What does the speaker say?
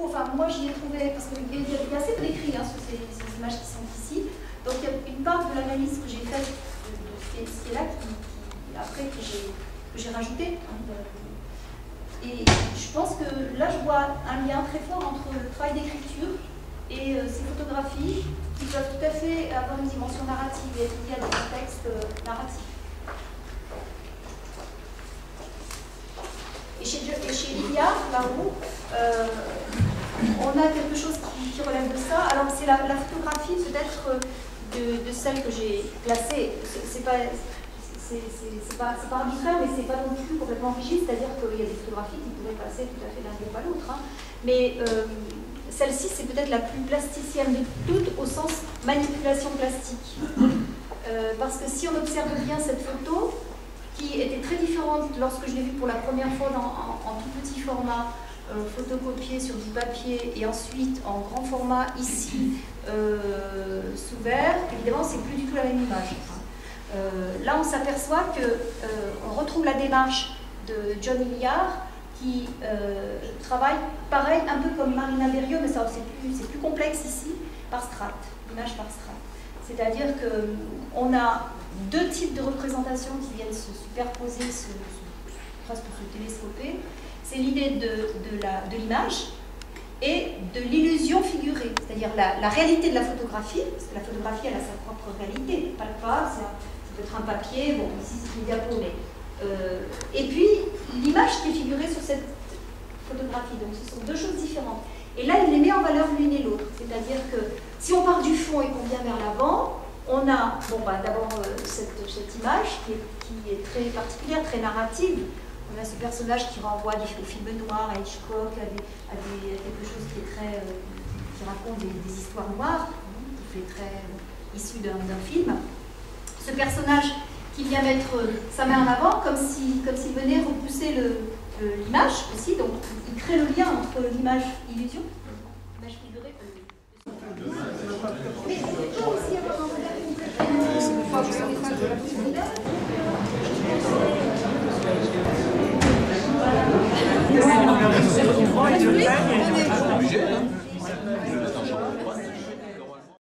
photos, enfin moi j'y ai trouvé, parce qu'il y a assez peu d'écrits sur ces images qui sont ici, donc il y a une part de l'analyse que j'ai faite de ce qui est là, après que j'ai rajouté. Et je pense que là je vois un lien très fort entre le travail d'écriture et ces photographies qui peuvent tout à fait avoir une dimension narrative et être liées à des contextes narratifs. Et chez Lilia, là-haut, on a quelque chose qui relève de ça. Alors c'est la photographie peut-être de celle que j'ai classée. C'est pas arbitraire, mais c'est pas non plus complètement rigide, c'est-à-dire qu'il y a des photographies qui pourraient passer tout à fait d'un groupe à l'autre. Hein. Mais celle-ci, c'est peut-être la plus plasticienne de toutes au sens manipulation plastique. Parce que si on observe bien cette photo, qui était très différente lorsque je l'ai vue pour la première fois en tout petit format, photocopié sur du papier, et ensuite en grand format ici, sous verre, évidemment, c'est plus du tout la même image. Là, on s'aperçoit qu'on retrouve la démarche de John Hilliard, qui travaille pareil, un peu comme Marina Berio, mais c'est plus complexe ici, par strate, image par strate. C'est-à-dire qu'on a deux types de représentations qui viennent se superposer, presque se télescoper. C'est l'idée de l'image et de l'illusion figurée, c'est-à-dire la réalité de la photographie, parce que la photographie, elle a sa propre réalité, pas le pas, ça peut être un papier, bon, ici c'est une diapo, mais... et puis, l'image qui est figurée sur cette photographie, donc ce sont deux choses différentes. Et là, il les met en valeur l'une et l'autre, c'est-à-dire que si on part du fond et qu'on vient vers l'avant, on a d'abord cette image qui est très particulière, très narrative. On a ce personnage qui renvoie au film noir, à Hitchcock, à quelque chose qui raconte des histoires noires, qui fait très issu d'un film. Ce personnage qui vient mettre sa main en avant, comme s'il venait repousser l'image aussi, donc il crée le lien entre l'image illusion, l'image figurée. Mais il peut aussi avoir un regard complètement.